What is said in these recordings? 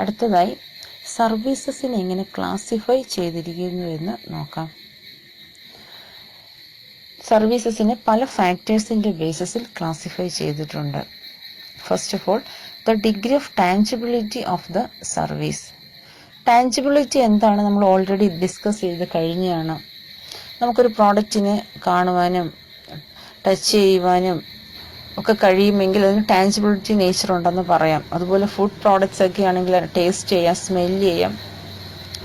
അടുത്തതായി സർവീസസിനെ എങ്ങനെ ക്ലാസിഫൈ ചെയ്തിരിക്കുന്നു എന്ന് നോക്കാം. സർവീസസിനെ പല ഫാക്ടേഴ്സിന്റെ ബേസിസിൽ ക്ലാസിഫൈ ചെയ്തിട്ടുണ്ട്. First of all, the degree of tangibility of the service. Tangibility എന്താണ് നമ്മൾ ഓൾറെഡി ഡിസ്കസ് ചെയ്ത് കഴിഞ്ഞാണ്. നമുക്കൊരു പ്രോഡക്റ്റിനെ കാണുവാനും ടച്ച് ചെയ്യുവാനും ഒക്കെ കഴിയുമെങ്കിൽ അതിന് ടാഞ്ചിബിലിറ്റി നേച്ചർ ഉണ്ടെന്ന് പറയാം. അതുപോലെ ഫുഡ് പ്രോഡക്റ്റ്സ് ഒക്കെ ആണെങ്കിൽ ടേസ്റ്റ് ചെയ്യാം, സ്മെല്ല് ചെയ്യാം.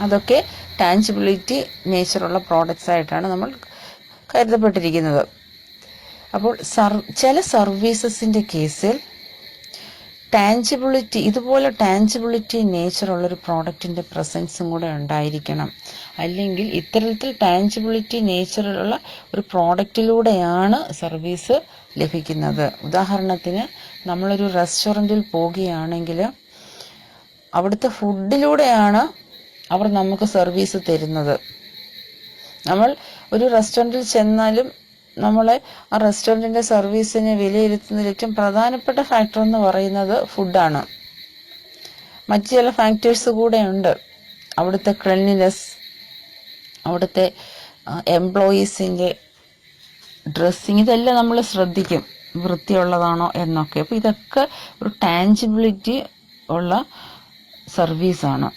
അതൊക്കെ ടാഞ്ചിബിലിറ്റി നേച്ചറുള്ള പ്രോഡക്റ്റ്സ് ആയിട്ടാണ് നമ്മൾ കരുതപ്പെട്ടിരിക്കുന്നത്. അപ്പോൾ ചില സർവീസസിൻ്റെ കേസിൽ ടാഞ്ചിബിലിറ്റി, ഇതുപോലെ ടാഞ്ചിബിലിറ്റി നേച്ചറുള്ളൊരു പ്രോഡക്റ്റിൻ്റെ പ്രസൻസും കൂടെ ഉണ്ടായിരിക്കണം. അല്ലെങ്കിൽ ഇത്തരത്തിൽ ടാഞ്ചിബിലിറ്റി നേച്ചറുള്ള ഒരു പ്രോഡക്റ്റിലൂടെയാണ് സർവീസ് ലഭിക്കുന്നത്. ഉദാഹരണത്തിന് നമ്മളൊരു റെസ്റ്റോറൻറ്റിൽ പോവുകയാണെങ്കിൽ അവിടുത്തെ ഫുഡിലൂടെയാണ് അവർ നമുക്ക് സർവീസ് തരുന്നത്. നമ്മൾ ഒരു റെസ്റ്റോറൻറ്റിൽ ചെന്നാലും നമ്മളെ ആ റെസ്റ്റോറൻറ്റിൻ്റെ സർവീസിനെ വിലയിരുത്തുന്നതിൽ ഏറ്റവും പ്രധാനപ്പെട്ട ഫാക്ടർ എന്ന് പറയുന്നത് ഫുഡാണ്. മറ്റു ചില ഫാക്ടേഴ്സ് കൂടെ ഉണ്ട്. അവിടുത്തെ ക്ലെൻലിനെസ്, അവിടുത്തെ എംപ്ലോയീസിൻ്റെ ഡ്രസ്സിങ്, ഇതെല്ലാം നമ്മൾ ശ്രദ്ധിക്കും, വൃത്തിയുള്ളതാണോ എന്നൊക്കെ. അപ്പോൾ ഇതൊക്കെ ഒരു ടാഞ്ചിബിലിറ്റി ഉള്ള സർവീസാണ്.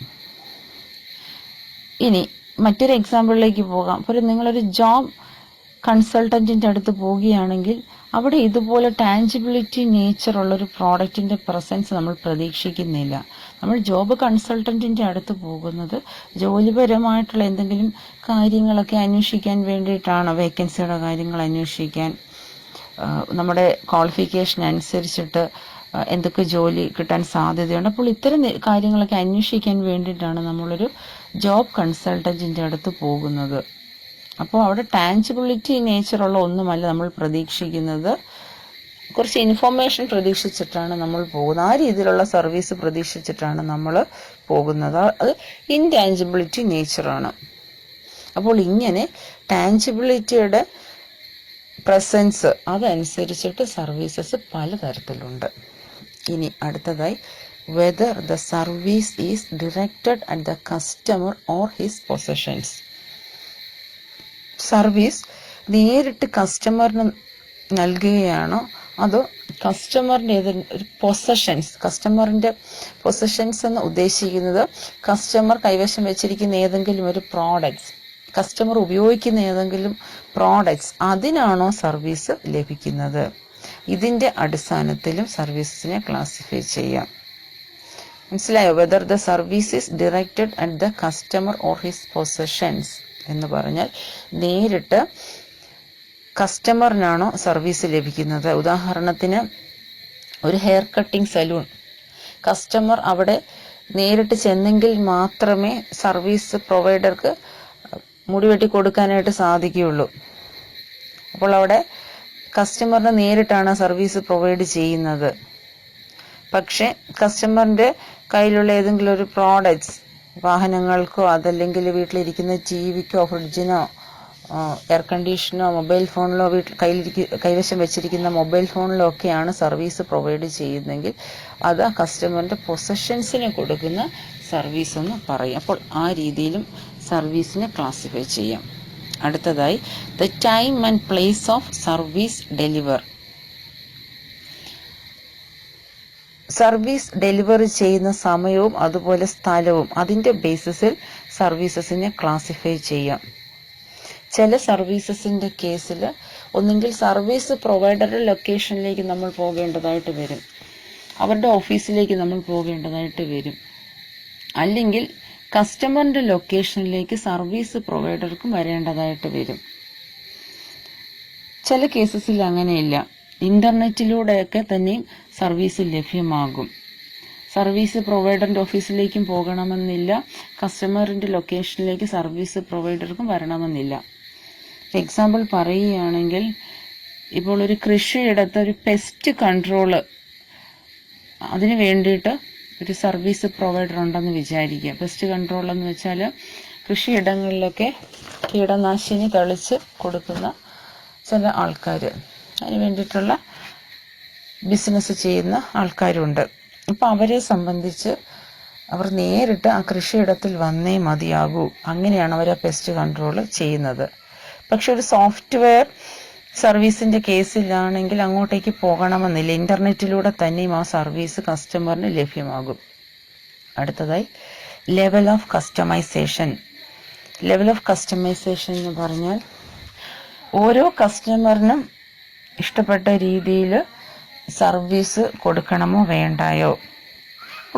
ഇനി മറ്റൊരു എക്സാമ്പിളിലേക്ക് പോകാം. അപ്പോൾ നിങ്ങളൊരു ജോബ് കൺസൾട്ടൻറ്റിൻ്റെ അടുത്ത് പോവുകയാണെങ്കിൽ അവിടെ ഇതുപോലെ ടാഞ്ചിബിലിറ്റി നേച്ചറുള്ളൊരു പ്രോഡക്റ്റിൻ്റെ പ്രസൻസ് നമ്മൾ പ്രതീക്ഷിക്കുന്നില്ല. നമ്മൾ ജോബ് കൺസൾട്ടൻറ്റിൻ്റെ അടുത്ത് പോകുന്നത് ജോലിപരമായിട്ടുള്ള എന്തെങ്കിലും കാര്യങ്ങളൊക്കെ അന്വേഷിക്കാൻ വേണ്ടിയിട്ടാണ്. വേക്കൻസിയുടെ കാര്യങ്ങൾ അന്വേഷിക്കാൻ, നമ്മുടെ ക്വാളിഫിക്കേഷൻ അനുസരിച്ചിട്ട് എന്തൊക്കെ ജോലി കിട്ടാൻ സാധ്യതയുണ്ട്. അപ്പോൾ ഇത്തരം കാര്യങ്ങളൊക്കെ അന്വേഷിക്കാൻ വേണ്ടിയിട്ടാണ് നമ്മളൊരു ജോബ് കൺസൾട്ടൻറ്റിൻ്റെ അടുത്ത് പോകുന്നത്. അപ്പോൾ അവിടെ ടാഞ്ചിബിലിറ്റി നേച്ചറുള്ള ഒന്നുമല്ല നമ്മൾ പ്രതീക്ഷിക്കുന്നത്. കുറച്ച് ഇൻഫോർമേഷൻ പ്രതീക്ഷിച്ചിട്ടാണ് നമ്മൾ പോകുന്നത്. ആ രീതിയിലുള്ള സർവീസ് പ്രതീക്ഷിച്ചിട്ടാണ് നമ്മൾ പോകുന്നത്. അത് ഇൻടാഞ്ചിബിലിറ്റി നേച്ചറാണ്. അപ്പോൾ ഇങ്ങനെ ടാഞ്ചിബിലിറ്റിയുടെ പ്രസൻസ് അതനുസരിച്ചിട്ട് സർവീസസ് പലതരത്തിലുണ്ട്. ഇനി അടുത്തതായി, whether the service is directed at the customer or his possessions. Service നേരിട്ട് കസ്റ്റമറിന് നൽകുകയാണോ അതോ കസ്റ്റമറിൻ്റെ ഏതെങ്കിലും പൊസഷൻസ്, കസ്റ്റമറിൻ്റെ പൊസഷൻസ് എന്ന് ഉദ്ദേശിക്കുന്നത് കസ്റ്റമർ കൈവശം വെച്ചിരിക്കുന്ന ഏതെങ്കിലും ഒരു പ്രോഡക്ട്സ്, കസ്റ്റമർ ഉപയോഗിക്കുന്ന ഏതെങ്കിലും പ്രോഡക്ട്സ്, അതിനാണോ സർവീസ് ലഭിക്കുന്നത്? ഇതിൻ്റെ അടിസ്ഥാനത്തിലും സർവീസസിനെ ക്ലാസിഫൈ ചെയ്യാം. മനസ്സിലായോ? Whether the service is directed at the customer or his possessions എന്ന് പറഞ്ഞാൽ നേരിട്ട് കസ്റ്റമറിനാണോ സർവീസ് ലഭിക്കുന്നത്. ഉദാഹരണത്തിന് ഒരു ഹെയർ കട്ടിംഗ് സലൂൺ, കസ്റ്റമർ അവിടെ നേരിട്ട് ചെന്നെങ്കിൽ മാത്രമേ സർവീസ് പ്രൊവൈഡർക്ക് മുടി വെട്ടി കൊടുക്കാനായിട്ട് സാധിക്കുകയുള്ളൂ. അപ്പോൾ അവിടെ കസ്റ്റമറിന് നേരിട്ടാണ് സർവീസ് പ്രൊവൈഡ് ചെയ്യുന്നത്. പക്ഷേ കസ്റ്റമറിൻ്റെ കയ്യിലുള്ള ഏതെങ്കിലും ഒരു പ്രോഡക്ട്സ്, വാഹനങ്ങൾക്കോ അതല്ലെങ്കിൽ വീട്ടിലിരിക്കുന്ന ടിവിക്കോ ഫ്രിഡ്ജിനോ എയർ കണ്ടീഷനോ മൊബൈൽ ഫോണിലോ കൈവശം വെച്ചിരിക്കുന്ന മൊബൈൽ ഫോണിലോ ഒക്കെയാണ് സർവീസ് പ്രൊവൈഡ് ചെയ്യുന്നതെങ്കിൽ അത് ആ കസ്റ്റമറിൻ്റെ പൊസഷൻസിന് കൊടുക്കുന്ന സർവീസ് എന്ന് പറയും. അപ്പോൾ ആ രീതിയിലും സർവീസിനെ ക്ലാസിഫൈ ചെയ്യാം. അടുത്തതായി, the time and place of service deliver. Service delivery ചെയ്യുന്ന സമയവും അതുപോലെ സ്ഥലവും അതിൻ്റെ ബേസിസിൽ സർവീസസിനെ ക്ലാസിഫൈ ചെയ്യാം. ചില സർവീസസിൻ്റെ കേസിൽ ഒന്നുകിൽ സർവീസ് പ്രൊവൈഡറുടെ ലൊക്കേഷനിലേക്ക് നമ്മൾ പോകേണ്ടതായിട്ട് വരും, അവരുടെ ഓഫീസിലേക്ക് നമ്മൾ പോകേണ്ടതായിട്ട് വരും. അല്ലെങ്കിൽ കസ്റ്റമറിൻ്റെ ലൊക്കേഷനിലേക്ക് സർവീസ് പ്രൊവൈഡർക്കും വരേണ്ടതായിട്ട് വരും. ചില കേസസിൽ അങ്ങനെയില്ല, ഇൻ്റർനെറ്റിലൂടെയൊക്കെ തന്നെയും സർവീസ് ലഭ്യമാകും. സർവീസ് പ്രൊവൈഡറിൻ്റെ ഓഫീസിലേക്കും പോകണമെന്നില്ല, കസ്റ്റമറിൻ്റെ ലൊക്കേഷനിലേക്ക് സർവീസ് പ്രൊവൈഡർക്കും വരണമെന്നില്ല. എക്സാമ്പിൾ പറയുകയാണെങ്കിൽ, ഇപ്പോൾ ഒരു കൃഷിയിടത്ത് ഒരു പെസ്റ്റ് കൺട്രോള് അതിന് വേണ്ടിയിട്ട് ഒരു സർവീസ് പ്രൊവൈഡർ ഉണ്ടെന്ന് വിചാരിക്കുക. പെസ്റ്റ് കൺട്രോൾ എന്ന് വെച്ചാൽ കൃഷിയിടങ്ങളിലൊക്കെ കീടനാശിനി തളിച്ച് കൊടുക്കുന്ന ചില ആൾക്കാർ, അതിന് വേണ്ടിയിട്ടുള്ള ബിസിനസ് ചെയ്യുന്ന ആൾക്കാരുണ്ട്. അപ്പോൾ അവരെ സംബന്ധിച്ച് അവർ നേരിട്ട് ആ കൃഷിയിടത്തിൽ വന്നേ മതിയാകൂ. അങ്ങനെയാണ് അവർ ആ പെസ്റ്റ് കൺട്രോൾ ചെയ്യുന്നത്. പക്ഷെ ഒരു സോഫ്റ്റ്വെയർ സർവീസിന്റെ കേസിലാണെങ്കിൽ അങ്ങോട്ടേക്ക് പോകണമെന്നില്ല. ഇന്റർനെറ്റിലൂടെ തന്നെയും ആ സർവീസ് കസ്റ്റമറിന് ലഭ്യമാകും. അടുത്തതായി level of customization. Level of customization എന്ന് പറഞ്ഞാൽ ഓരോ കസ്റ്റമറിനും ഇഷ്ടപ്പെട്ട രീതിയിൽ സർവീസ് കൊടുക്കണമോ വേണ്ടായോ.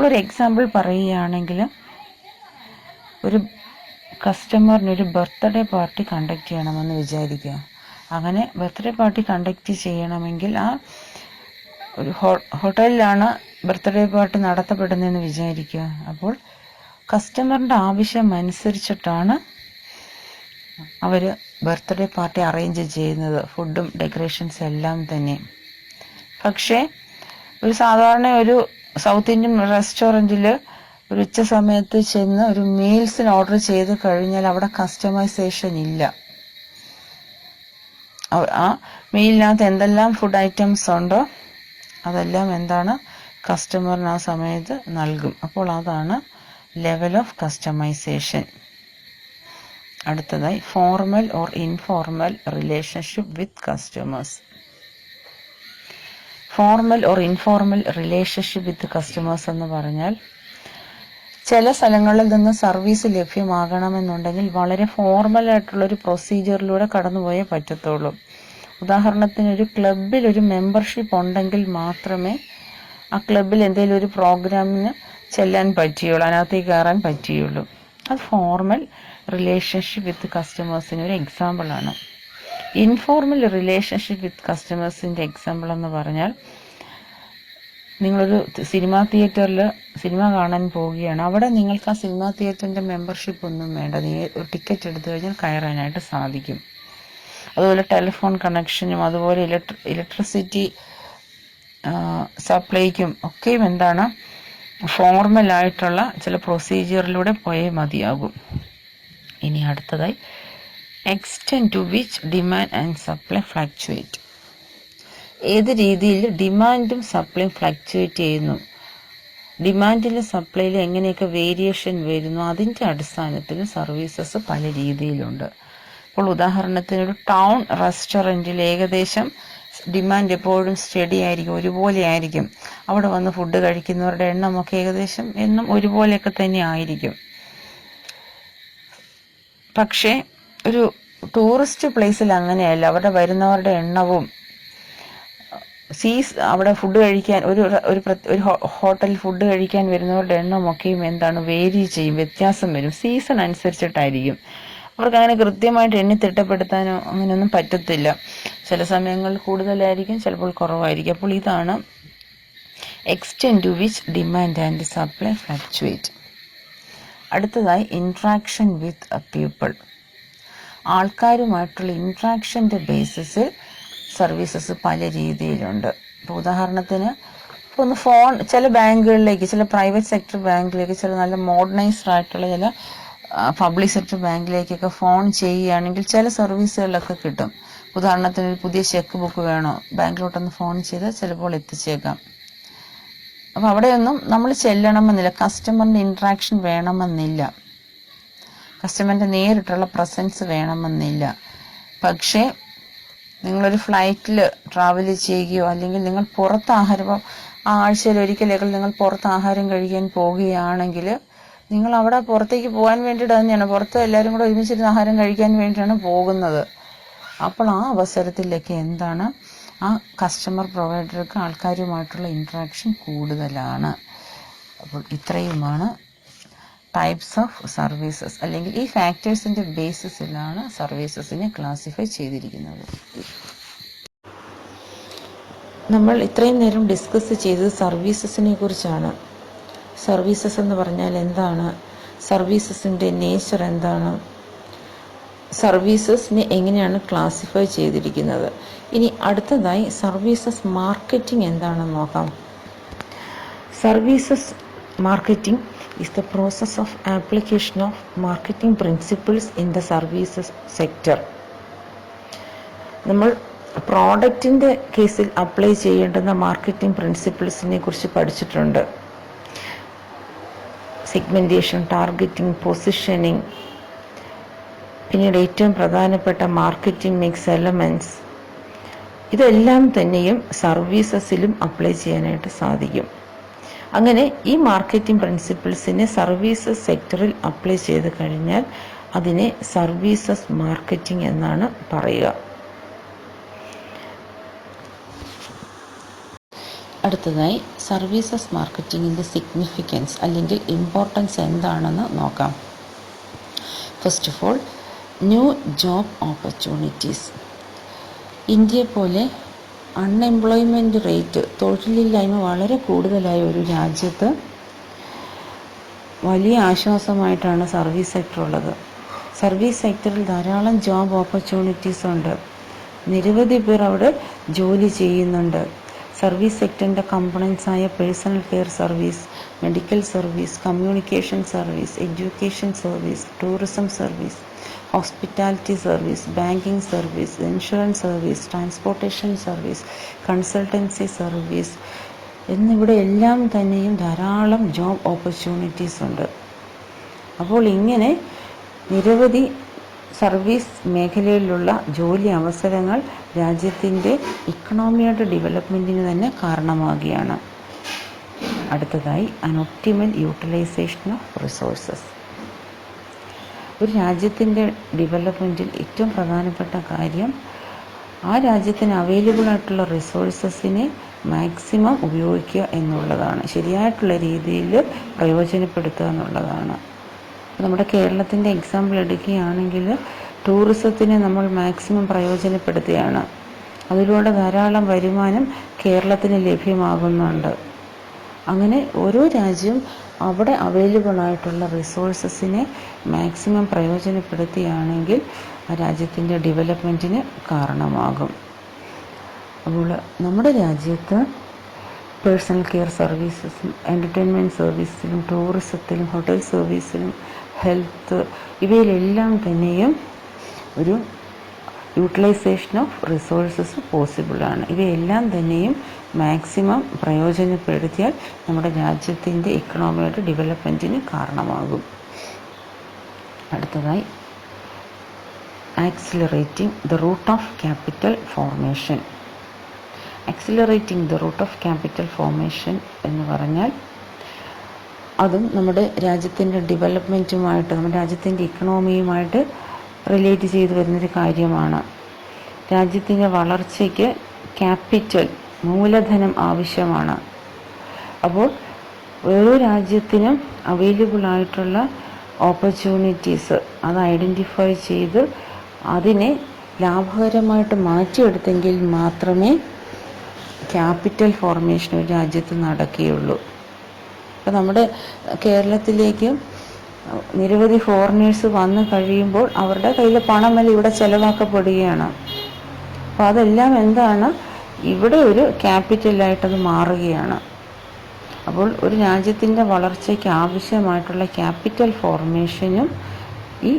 ഒരു എക്സാമ്പിൾ പറയുകയാണെങ്കിൽ, ഒരു കസ്റ്റമറിനൊരു ബർത്ത്ഡേ പാർട്ടി കണ്ടക്ട് ചെയ്യണമെന്ന് വിചാരിക്കുക. അങ്ങനെ ബർത്ത്ഡേ പാർട്ടി കണ്ടക്ട് ചെയ്യണമെങ്കിൽ ആ ഒരു ഹോട്ടലിലാണ് ബർത്ത്ഡേ പാർട്ടി നടത്തപ്പെടുന്നതെന്ന് വിചാരിക്കുക. അപ്പോൾ കസ്റ്റമറിൻ്റെ ആവശ്യം അനുസരിച്ചിട്ടാണ് അവർ ബർത്ത്ഡേ പാർട്ടി അറേഞ്ച് ചെയ്യുന്നത്, ഫുഡും ഡെക്കറേഷൻസ് എല്ലാം തന്നെ. പക്ഷേ ഒരു സാധാരണ ഒരു സൗത്ത് ഇന്ത്യൻ റെസ്റ്റോറൻറ്റിൽ ഒരു ഉച്ച സമയത്ത് ചെന്ന് ഒരു മീൽസിന് ഓർഡർ ചെയ്ത് കഴിഞ്ഞാൽ അവിടെ കസ്റ്റമൈസേഷൻ ഇല്ല. ആ മീലിനകത്ത് എന്തെല്ലാം ഫുഡ് ഐറ്റംസ് ഉണ്ടോ അതെല്ലാം എന്താണ് കസ്റ്റമറിന് ആ സമയത്ത് നൽകും. അപ്പോൾ അതാണ് ലെവൽ ഓഫ് കസ്റ്റമൈസേഷൻ. അടുത്തതായി formal or informal relationship with customers. Formal or informal relationship with customers എന്ന് പറഞ്ഞാൽ, ചില സ്ഥലങ്ങളിൽ നിന്ന് സർവീസ് ലഭ്യമാകണമെന്നുണ്ടെങ്കിൽ വളരെ ഫോർമലായിട്ടുള്ളൊരു പ്രൊസീജിയറിലൂടെ കടന്നുപോയേ പറ്റത്തുള്ളൂ. ഉദാഹരണത്തിന് ഒരു ക്ലബിൽ ഒരു മെമ്പർഷിപ്പ് ഉണ്ടെങ്കിൽ മാത്രമേ ആ ക്ലബിൽ എന്തെങ്കിലും ഒരു പ്രോഗ്രാമിന് ചെല്ലാൻ പറ്റുകയുള്ളൂ, അതിനകത്തേക്ക് കയറാൻ പറ്റുകയുള്ളൂ. അത് ഫോർമൽ റിലേഷൻഷിപ്പ് വിത്ത് കസ്റ്റമേഴ്സിന് ഒരു എക്സാമ്പിളാണ്. ഇൻഫോർമൽ റിലേഷൻഷിപ്പ് വിത്ത് കസ്റ്റമേഴ്സിൻ്റെ എക്സാമ്പിൾ എന്ന് പറഞ്ഞാൽ, നിങ്ങളൊരു സിനിമാ തിയേറ്ററിൽ സിനിമ കാണാൻ പോവുകയാണ്. അവിടെ നിങ്ങൾക്ക് ആ സിനിമാ തിയേറ്ററിൻ്റെ മെമ്പർഷിപ്പ് ഒന്നും വേണ്ട, ഒരു ടിക്കറ്റ് എടുത്തു കഴിഞ്ഞാൽ കയറാനായിട്ട് സാധിക്കും. അതുപോലെ ടെലിഫോൺ കണക്ഷനും അതുപോലെ ഇലക്ട്രിസിറ്റി സപ്ലൈക്കും ഒക്കെയും എന്താണ് ഫോർമലായിട്ടുള്ള ചില പ്രൊസീജിയറിലൂടെ പോയേ മതിയാകും. ഇനി അടുത്തതായി extent to which demand and supply fluctuate. ഏത് രീതിയിൽ ഡിമാൻഡും സപ്ലൈയും ഫ്ലക്ച്വേറ്റ് ചെയ്യുന്നു, ഡിമാൻഡിലും സപ്ലൈയിലും എങ്ങനെയൊക്കെ വേരിയേഷൻ വരുന്നു, അതിൻ്റെ അടിസ്ഥാനത്തിൽ സർവീസസ് പല രീതിയിലുണ്ട്. ഇപ്പോൾ ഉദാഹരണത്തിന് ഒരു ടൗൺ റെസ്റ്റോറൻറ്റിൽ ഏകദേശം ഡിമാൻഡ് എപ്പോഴും സ്റ്റഡി ആയിരിക്കും, ഒരുപോലെ ആയിരിക്കും. അവിടെ വന്ന് ഫുഡ് കഴിക്കുന്നവരുടെ എണ്ണമൊക്കെ ഏകദേശം എന്നും ഒരുപോലെയൊക്കെ തന്നെ ആയിരിക്കും. പക്ഷേ ഒരു ടൂറിസ്റ്റ് പ്ലേസിൽ അങ്ങനെയല്ല. അവിടെ വരുന്നവരുടെ എണ്ണവും അവിടെ ഫുഡ് കഴിക്കാൻ ഒരു ഹോട്ടൽ ഫുഡ് കഴിക്കാൻ വരുന്നവരുടെ എണ്ണമൊക്കെയും എന്താണ് വേരി ചെയ്യും, വ്യത്യാസം വരും. സീസൺ അനുസരിച്ചിട്ടായിരിക്കും. അവർക്ക് അങ്ങനെ കൃത്യമായിട്ട് എണ്ണി തിട്ടപ്പെടുത്താനോ അങ്ങനെയൊന്നും പറ്റത്തില്ല. ചില സമയങ്ങളിൽ കൂടുതലായിരിക്കും, ചിലപ്പോൾ കുറവായിരിക്കും. അപ്പോൾ ഇതാണ് extent to which demand and supply fluctuate. അടുത്തതായി ഇൻട്രാക്ഷൻ വിത്ത് പീപ്പിൾ. ആൾക്കാരുമായിട്ടുള്ള ഇൻട്രാക്ഷൻ്റെ ബേസിസിൽ സർവീസസ് പല രീതിയിലുണ്ട്. ഇപ്പോൾ ഉദാഹരണത്തിന് ഒന്ന് ഫോൺ, ചില ബാങ്കുകളിലേക്ക്, ചില പ്രൈവറ്റ് സെക്ടർ ബാങ്കിലേക്ക്, ചില നല്ല മോഡേണൈസ്ഡ് ആയിട്ടുള്ള ചില പബ്ലിക് സെക്ടർ ബാങ്കിലേക്കൊക്കെ ഫോൺ ചെയ്യുകയാണെങ്കിൽ ചില സർവീസുകളിലൊക്കെ കിട്ടും. ഉദാഹരണത്തിന് ഒരു പുതിയ ചെക്ക് ബുക്ക് വേണോ, ബാങ്കിലോട്ടൊന്ന് ഫോൺ ചെയ്താൽ ചിലപ്പോൾ എത്തിച്ചേക്കാം. അപ്പോൾ അവിടെയൊന്നും നമ്മൾ ചെല്ലണമെന്നില്ല, കസ്റ്റമറിൻ്റെ ഇൻട്രാക്ഷൻ വേണമെന്നില്ല, കസ്റ്റമറിൻ്റെ നേരിട്ടുള്ള പ്രസൻസ് വേണമെന്നില്ല. പക്ഷേ നിങ്ങളൊരു ഫ്ലൈറ്റിൽ ട്രാവൽ ചെയ്യുകയോ അല്ലെങ്കിൽ നിങ്ങൾ പുറത്ത് ആഴ്ചയിൽ ഒരിക്കലെങ്കിലും നിങ്ങൾ പുറത്ത് ആഹാരം കഴിക്കാൻ പോവുകയാണെങ്കിൽ നിങ്ങൾ അവിടെ പുറത്തേക്ക് പോകാൻ വേണ്ടിയിട്ട് തന്നെയാണ്, പുറത്ത് എല്ലാവരും കൂടെ ഒരുമിച്ചിരുന്ന് ആഹാരം കഴിക്കാൻ വേണ്ടിയിട്ടാണ് പോകുന്നത്. അപ്പോൾ ആ അവസരത്തിലൊക്കെ എന്താണ്, ആ കസ്റ്റമർ പ്രൊവൈഡർക്ക് ആൾക്കാരുമായിട്ടുള്ള ഇൻട്രാക്ഷൻ കൂടുതലാണ്. അപ്പോൾ ഇത്രയുമാണ് ടൈപ്സ് ഓഫ് സർവീസസ്, അല്ലെങ്കിൽ ഈ ഫാക്ടേഴ്സിൻ്റെ ബേസിസിലാണ് സർവീസസിനെ ക്ലാസിഫൈ ചെയ്തിരിക്കുന്നത്. നമ്മൾ ഇത്രയും നേരം ഡിസ്കസ് ചെയ്തത് സർവീസസിനെ കുറിച്ചാണ്. സർവീസസ് എന്ന് പറഞ്ഞാൽ എന്താണ്, സർവീസസിൻ്റെ നേച്ചർ എന്താണ്, സർവീസസിനെ എങ്ങനെയാണ് ക്ലാസിഫൈ ചെയ്തിരിക്കുന്നത്. ഇനി അടുത്തതായി സർവീസസ് മാർക്കറ്റിംഗ് എന്താണെന്ന് നോക്കാം. Services marketing is the process of application of marketing principles in the services sector. നമ്മൾ പ്രോഡക്റ്റിൻ്റെ കേസിൽ അപ്ലൈ ചെയ്യേണ്ടുന്ന മാർക്കറ്റിംഗ് പ്രിൻസിപ്പിൾസിനെ കുറിച്ച് പഠിച്ചിട്ടുണ്ട്. സെഗ്മെൻറ്റേഷൻ, ടാർഗറ്റിംഗ്, പൊസിഷനിങ്, പിന്നീട് ഏറ്റവും പ്രധാനപ്പെട്ട മാർക്കറ്റിംഗ് മിക്സ് എലമെൻറ്റ്സ്, ഇതെല്ലാം തന്നെയും സർവീസസിലും അപ്ലൈ ചെയ്യാനായിട്ട് സാധിക്കും. അങ്ങനെ ഈ മാർക്കറ്റിംഗ് പ്രിൻസിപ്പിൾസിനെ സർവീസസ് സെക്ടറിൽ അപ്ലൈ ചെയ്ത് കഴിഞ്ഞാൽ അതിനെ സർവീസസ് മാർക്കറ്റിംഗ് എന്നാണ് പറയുക. അടുത്തതായി സർവീസസ് മാർക്കറ്റിംഗിൻ്റെ സിഗ്നിഫിക്കൻസ് അല്ലെങ്കിൽ ഇമ്പോർട്ടൻസ് എന്താണെന്ന് നോക്കാം. First of all, new job opportunities. ഇന്ത്യയെ പോലെ അൺഎംപ്ലോയ്മെൻറ്റ് റേറ്റ്, തൊഴിലില്ലായ്മ വളരെ കൂടുതലായ ഒരു രാജ്യത്ത് വലിയ ആശ്വാസമായിട്ടാണ് സർവീസ് സെക്ടർ ഉള്ളത്. സർവീസ് സെക്ടറിൽ ധാരാളം ജോബ് ഓപ്പർച്യൂണിറ്റീസ് ഉണ്ട്. നിരവധി പേർ അവിടെ ജോലി ചെയ്യുന്നുണ്ട്. സർവീസ് സെക്ടറിൻ്റെ കമ്പണൻസായ personal care service, medical service, communication service, education service, tourism service, hospitality service, banking service, insurance service, transportation service, consultancy service എന്നിവിടെ എല്ലാം തന്നെയും ധാരാളം ജോബ് ഓപ്പർച്യൂണിറ്റീസ് ഉണ്ട്. അപ്പോൾ ഇങ്ങനെ നിരവധി സർവീസ് മേഖലയിലുള്ള ജോലി അവസരങ്ങൾ രാജ്യത്തിൻ്റെ ഇക്കണോമിയുടെ ഡെവലപ്മെൻറ്റിന് തന്നെ കാരണമാകുകയാണ്. അടുത്തതായി, അൻ ഒപ്റ്റിമൽ യൂട്ടിലൈസേഷൻ ഓഫ് റിസോഴ്സസ്. ഒരു രാജ്യത്തിൻ്റെ ഡെവലപ്മെൻറ്റിൽ ഏറ്റവും പ്രധാനപ്പെട്ട കാര്യം ആ രാജ്യത്തിന് അവൈലബിൾ ആയിട്ടുള്ള റിസോഴ്സസിനെ മാക്സിമം ഉപയോഗിക്കുക എന്നുള്ളതാണ്, ശരിയായിട്ടുള്ള രീതിയിൽ പ്രയോജനപ്പെടുത്തുക എന്നുള്ളതാണ്. നമ്മുടെ കേരളത്തിൻ്റെ എക്സാമ്പിൾ എടുക്കുകയാണെങ്കിൽ ടൂറിസത്തിനെ നമ്മൾ മാക്സിമം പ്രയോജനപ്പെടുത്തുകയാണ്. അതിലൂടെ ധാരാളം വരുമാനം കേരളത്തിന് ലഭ്യമാകുന്നുണ്ട്. അങ്ങനെ ഓരോ രാജ്യവും അവിടെ അവൈലബിൾ ആയിട്ടുള്ള റിസോഴ്സസിനെ മാക്സിമം പ്രയോജനപ്പെടുത്തുകയാണെങ്കിൽ ആ രാജ്യത്തിൻ്റെ ഡെവലപ്മെൻറ്റിന് കാരണമാകും. അപ്പോൾ നമ്മുടെ രാജ്യത്ത് പേഴ്സണൽ കെയർ സർവീസസും എൻ്റർടൈൻമെൻറ്റ് സർവീസിലും ടൂറിസത്തിലും ഹോട്ടൽ സർവീസിലും ഹെൽത്ത് ഇവയിലെല്ലാം തന്നെയും ഒരു യൂട്ടിലൈസേഷൻ ഓഫ് റിസോഴ്സസ് പോസിബിളാണ്. ഇവയെല്ലാം തന്നെയും മാക്സിമം പ്രയോജനപ്പെടുത്തിയാൽ നമ്മുടെ രാജ്യത്തിൻ്റെ ഇക്കണോമിയുടെ ഡെവലപ്മെൻറ്റിന് കാരണമാകും. അടുത്തതായി, accelerating the root of capital formation. Accelerating the root of capital formation എന്ന് പറഞ്ഞാൽ അതും നമ്മുടെ രാജ്യത്തിൻ്റെ ഡെവലപ്മെൻറ്റുമായിട്ട്, നമ്മുടെ രാജ്യത്തിൻ്റെ ഇക്കണോമിയുമായിട്ട് റിലേറ്റ് ചെയ്തു വരുന്നൊരു കാര്യമാണ്. രാജ്യത്തിൻ്റെ വളർച്ചയ്ക്ക് ക്യാപിറ്റൽ, മൂലധനം ആവശ്യമാണ്. അപ്പോൾ ഓരോ രാജ്യത്തിനും അവൈലബിൾ ആയിട്ടുള്ള ഓപ്പർച്യൂണിറ്റീസ് അത് ഐഡൻറ്റിഫൈ ചെയ്ത് അതിനെ ലാഭകരമായിട്ട് മാറ്റിയെടുത്തെങ്കിൽ മാത്രമേ ക്യാപിറ്റൽ ഫോർമേഷൻ ഒരു രാജ്യത്ത് നടക്കുകയുള്ളൂ. അപ്പോൾ നമ്മുടെ കേരളത്തിലേക്ക് നിരവധി ഫോറിനേഴ്സ് വന്നു കഴിയുമ്പോൾ അവരുടെ കയ്യിൽ പണമെല്ലാം ഇവിടെ ചെലവാക്കപ്പെടുകയാണ്. അപ്പോൾ അതെല്ലാം എന്താണ്, ഇവിടെ ഒരു ക്യാപിറ്റലായിട്ടത് മാറുകയാണ്. അപ്പോൾ ഒരു രാജ്യത്തിൻ്റെ വളർച്ചയ്ക്ക് ആവശ്യമായിട്ടുള്ള ക്യാപിറ്റൽ ഫോർമേഷനും ഈ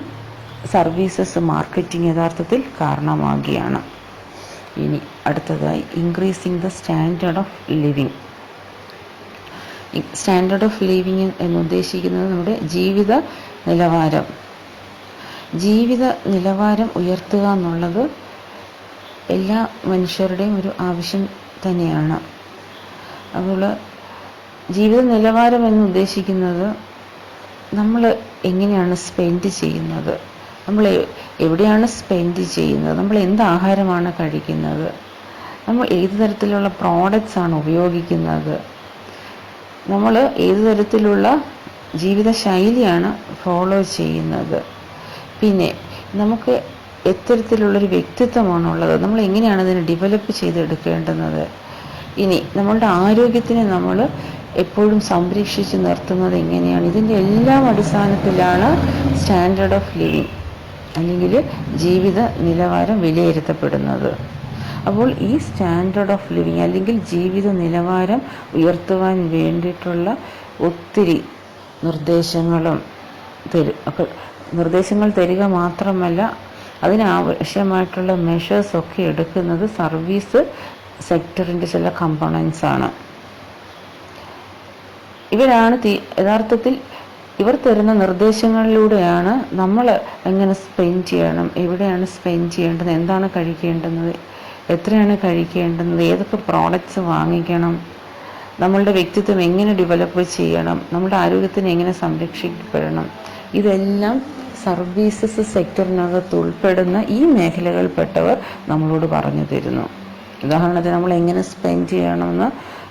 സർവീസസ് മാർക്കറ്റിംഗ് യഥാർത്ഥത്തിൽ കാരണമാകുകയാണ്. ഇനി അടുത്തതായി, increasing the standard of living. Standard of living എന്നുദ്ദേശിക്കുന്നത് നമ്മുടെ ജീവിത നിലവാരം ഉയർത്തുക എന്നുള്ളത് എല്ലാ മനുഷ്യരുടെയും ഒരു ആവശ്യം തന്നെയാണ്. അപ്പോൾ ജീവിത നിലവാരം എന്നുദ്ദേശിക്കുന്നത് നമ്മൾ എങ്ങനെയാണ് സ്പെൻഡ് ചെയ്യുന്നത്, നമ്മൾ എവിടെയാണ് സ്പെൻഡ് ചെയ്യുന്നത്, നമ്മൾ എന്ത് ആഹാരമാണ് കഴിക്കുന്നത്, നമ്മൾ ഏത് തരത്തിലുള്ള പ്രോഡക്റ്റ്സ് ആണ് ഉപയോഗിക്കുന്നത്, നമ്മൾ ഏത് തരത്തിലുള്ള ജീവിതശൈലിയാണ് ഫോളോ ചെയ്യുന്നത്, പിന്നെ നമുക്ക് എത്തരത്തിലുള്ളൊരു വ്യക്തിത്വമാണുള്ളത്, നമ്മൾ എങ്ങനെയാണ് അതിനെ ഡെവലപ്പ് ചെയ്തെടുക്കേണ്ടുന്നത്, ഇനി നമ്മളുടെ ആരോഗ്യത്തിനെ നമ്മൾ എപ്പോഴും സംരക്ഷിച്ച് നിർത്തുന്നത് എങ്ങനെയാണ്, ഇതിൻ്റെ എല്ലാം അടിസ്ഥാനത്തിലാണ് സ്റ്റാൻഡേർഡ് ഓഫ് ലിവിങ് അല്ലെങ്കിൽ ജീവിത നിലവാരം വിലയിരുത്തപ്പെടുന്നത്. അപ്പോൾ ഈ സ്റ്റാൻഡേർഡ് ഓഫ് ലിവിങ് അല്ലെങ്കിൽ ജീവിത നിലവാരം ഉയർത്തുവാൻ വേണ്ടിയിട്ടുള്ള ഒത്തിരി നിർദ്ദേശങ്ങൾ തരിക മാത്രമല്ല, അതിനാവശ്യമായിട്ടുള്ള മെഷേഴ്സൊക്കെ എടുക്കുന്നത് സർവീസ് സെക്ടറിൻ്റെ ചില കമ്പോണൻസ് ആണ്. ഇവരാണ് യഥാർത്ഥത്തിൽ ഇവർ തരുന്ന നിർദ്ദേശങ്ങളിലൂടെയാണ് നമ്മൾ എങ്ങനെ സ്പെൻഡ് ചെയ്യണം, എവിടെയാണ് സ്പെൻഡ് ചെയ്യേണ്ടത്, എന്താണ് കഴിക്കേണ്ടുന്നത്, എത്രയാണ് കഴിക്കേണ്ടുന്നത്, ഏതൊക്കെ പ്രോഡക്റ്റ്സ് വാങ്ങിക്കണം, നമ്മളുടെ വ്യക്തിത്വം എങ്ങനെ ഡെവലപ്പ് ചെയ്യണം, നമ്മുടെ ആരോഗ്യത്തിന് എങ്ങനെ സംരക്ഷിക്കപ്പെടണം, ഇതെല്ലാം സർവീസസ് സെക്ടറിനകത്ത് ഉൾപ്പെടുന്ന ഈ മേഖലകളിൽപ്പെട്ടവർ നമ്മളോട് പറഞ്ഞു തരുന്നു. ഉദാഹരണത്തിന് നമ്മൾ എങ്ങനെ സ്പെൻഡ് ചെയ്യണമെന്ന്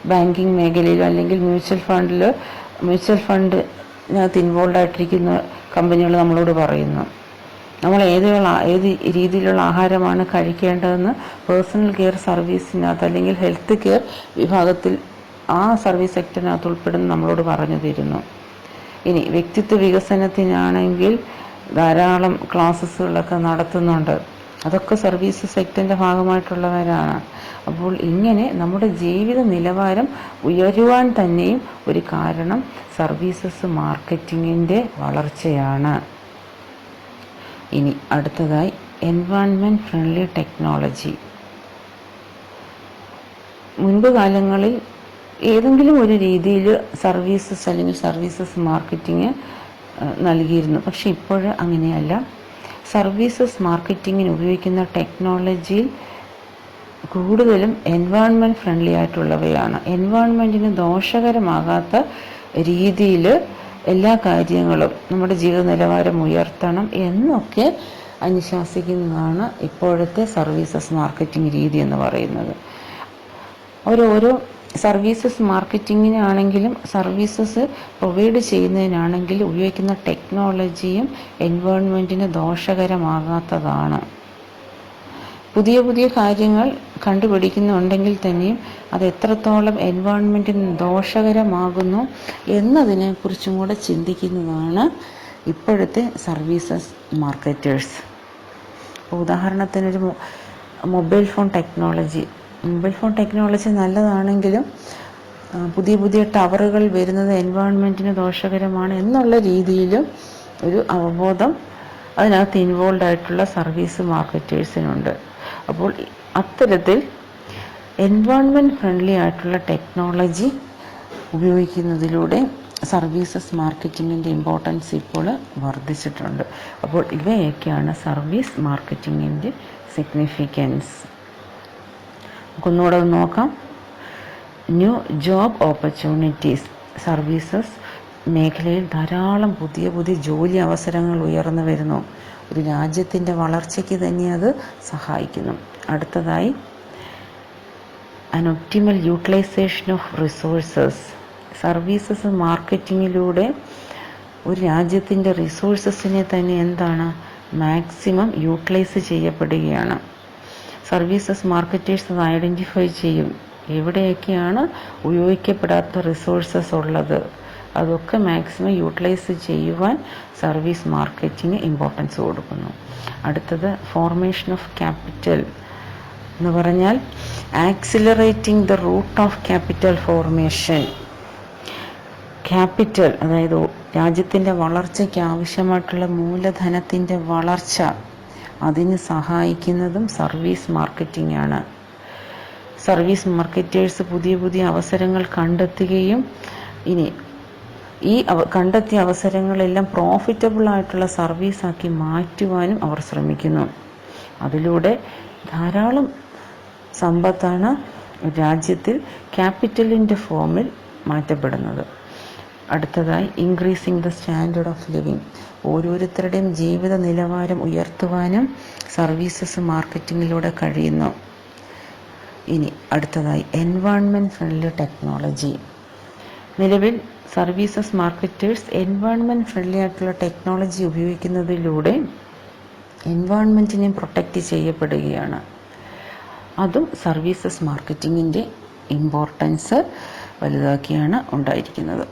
ബാങ്കിങ് മേഖലയിൽ അല്ലെങ്കിൽ മ്യൂച്വൽ ഫണ്ടിനകത്ത് ഇൻവോൾവ് ആയിട്ടിരിക്കുന്ന കമ്പനികൾ നമ്മളോട് പറയുന്നു. നമ്മൾ ഏത് രീതിയിലുള്ള ആഹാരമാണ് കഴിക്കേണ്ടതെന്ന് പേഴ്സണൽ കെയർ സർവീസിനകത്ത് അല്ലെങ്കിൽ ഹെൽത്ത് കെയർ വിഭാഗത്തിൽ ആ സർവീസ് സെക്ടറിനകത്ത് ഉൾപ്പെടുന്ന നമ്മളോട് പറഞ്ഞു തരുന്നു. ഇനി വ്യക്തിത്വ വികസനത്തിനാണെങ്കിൽ ധാരാളം ക്ലാസ്സുകളൊക്കെ നടത്തുന്നുണ്ട്. അതൊക്കെ സർവീസ് സെക്ടറിൻ്റെ ഭാഗമായിട്ടുള്ളവരാണ്. അപ്പോൾ ഇങ്ങനെ നമ്മുടെ ജീവിത നിലവാരം ഉയരുവാൻ തന്നെയും ഒരു കാരണം സർവീസസ് മാർക്കറ്റിങ്ങിൻ്റെ വളർച്ചയാണ്. ഇനി അടുത്തതായി എൻവയോൺമെൻറ്റ് ഫ്രണ്ട്ലി ടെക്നോളജി. മുൻപ് കാലങ്ങളിൽ ഏതെങ്കിലും ഒരു രീതിയിൽ സർവീസസ് അല്ലെങ്കിൽ സർവീസസ് മാർക്കറ്റിങ് നൽകിയിരുന്നു. പക്ഷെ ഇപ്പോൾ അങ്ങനെയല്ല. സർവീസസ് മാർക്കറ്റിങ്ങിന് ഉപയോഗിക്കുന്ന ടെക്നോളജിയിൽ കൂടുതലും എൻവയോൺമെൻറ്റ് ഫ്രണ്ട്ലി ആയിട്ടുള്ളവയാണ്. എൻവയോൺമെൻറ്റിന് ദോഷകരമാകാത്ത രീതിയിൽ എല്ലാ കാര്യങ്ങളും നമ്മുടെ ജീവിത നിലവാരം ഉയർത്തണം എന്നൊക്കെ അനുശാസിക്കുന്നതാണ് ഇപ്പോഴത്തെ സർവീസസ് മാർക്കറ്റിംഗ് രീതി എന്ന് പറയുന്നത്. ഓരോ സർവീസസ് മാർക്കറ്റിങ്ങിനാണെങ്കിലും സർവീസസ് പ്രൊവൈഡ് ചെയ്യുന്നതിനാണെങ്കിലും ഉപയോഗിക്കുന്ന ടെക്നോളജിയും എൻവയോൺമെൻറ്റിന് ദോഷകരമാകാത്തതാണ്. പുതിയ കാര്യങ്ങൾ കണ്ടുപിടിക്കുന്നുണ്ടെങ്കിൽ തന്നെയും അത് എത്രത്തോളം എൻവയോൺമെൻറ്റിന് ദോഷകരമാകുന്നു എന്നതിനെക്കുറിച്ചും കൂടെ ചിന്തിക്കുന്നതാണ് ഇപ്പോഴത്തെ സർവീസസ് മാർക്കറ്റേഴ്സ്. ഉദാഹരണത്തിനൊരു മൊബൈൽ ഫോൺ ടെക്നോളജി നല്ലതാണെങ്കിലും പുതിയ ടവറുകൾ വരുന്നത് എൻവയോൺമെൻറ്റിന് ദോഷകരമാണ് എന്നുള്ള രീതിയിലും ഒരു അവബോധം അതിനകത്ത് ഇൻവോൾവ് ആയിട്ടുള്ള സർവീസ് മാർക്കറ്റേഴ്സിനുണ്ട്. അപ്പോൾ അത്തരത്തിൽ എൻവയോൺമെൻറ്റ് ഫ്രണ്ട്ലി ആയിട്ടുള്ള ടെക്നോളജി ഉപയോഗിക്കുന്നതിലൂടെ സർവീസസ് മാർക്കറ്റിങ്ങിൻ്റെ ഇമ്പോർട്ടൻസ് ഇപ്പോൾ വർദ്ധിച്ചിട്ടുണ്ട്. അപ്പോൾ ഇവയൊക്കെയാണ് സർവീസ് മാർക്കറ്റിങ്ങിൻ്റെ സിഗ്നിഫിക്കൻസ്. നമുക്കൊന്നുകൂടെ നോക്കാം. New job opportunities. സർവീസസ് മേഖലയിൽ ധാരാളം പുതിയ ജോലി അവസരങ്ങൾ ഉയർന്നു വരുന്നു. ഒരു രാജ്യത്തിൻ്റെ വളർച്ചയ്ക്ക് തന്നെ അത് സഹായിക്കുന്നു. അടുത്തതായി an optimal utilization of resources. Services മാർക്കറ്റിങ്ങിലൂടെ ഒരു രാജ്യത്തിൻ്റെ റിസോഴ്സസിനെ തന്നെ മാക്സിമം യൂട്ടിലൈസ് ചെയ്യപ്പെടുകയാണ്. സർവീസസ് മാർക്കറ്റേഴ്സ് അത് ഐഡൻറ്റിഫൈ ചെയ്യും എവിടെയൊക്കെയാണ് ഉപയോഗിക്കപ്പെടാത്ത റിസോഴ്സസ് ഉള്ളത്. അതൊക്കെ മാക്സിമം യൂട്ടിലൈസ് ചെയ്യുവാൻ സർവീസ് മാർക്കറ്റിംഗ് ഇമ്പോർട്ടൻസ് കൊടുക്കുന്നു. അടുത്തത് ഫോർമേഷൻ ഓഫ് ക്യാപിറ്റൽ എന്ന് പറഞ്ഞാൽ accelerating the root of capital formation. Capital അതായത് രാജ്യത്തിൻ്റെ വളർച്ചയ്ക്ക് ആവശ്യമായിട്ടുള്ള മൂലധനത്തിൻ്റെ വളർച്ച അതിന് സഹായിക്കുന്നതും സർവീസ് മാർക്കറ്റിംഗ് ആണ്. സർവീസ് മാർക്കറ്റേഴ്സ് പുതിയ അവസരങ്ങൾ കണ്ടെത്തുകയും ഇനി ഈ കണ്ടെത്തിയ അവസരങ്ങളെല്ലാം പ്രോഫിറ്റബിൾ ആയിട്ടുള്ള സർവീസാക്കി മാറ്റുവാനും അവർ ശ്രമിക്കുന്നു. അതിലൂടെ ധാരാളം സമ്പത്താണ് രാജ്യത്തിൽ ക്യാപിറ്റലിൻ്റെ ഫോമിൽ മാറ്റപ്പെടുന്നത്. അടുത്തതായി increasing the standard of living. ഓരോരുത്തരുടെയും ജീവിത നിലവാരം ഉയർത്തുവാനും സർവീസസ് മാർക്കറ്റിങ്ങിലൂടെ കഴിയുന്നു. ഇനി അടുത്തതായി എൻവയോൺമെൻറ്റ് ഫ്രണ്ട്ലി ടെക്നോളജി. നിലവിൽ സർവീസസ് മാർക്കറ്റേഴ്സ് എൻവയോൺമെൻറ്റ് ഫ്രണ്ട്ലി ആയിട്ടുള്ള ടെക്നോളജി ഉപയോഗിക്കുന്നതിലൂടെ എൻവയോൺമെൻറ്റിനെ പ്രൊട്ടക്റ്റ് ചെയ്യപ്പെടുകയാണ്. അതും സർവീസസ് മാർക്കറ്റിങ്ങിൻ്റെ ഇമ്പോർട്ടൻസ് വലുതാക്കിയാണ് ഉണ്ടായിരിക്കുന്നത്.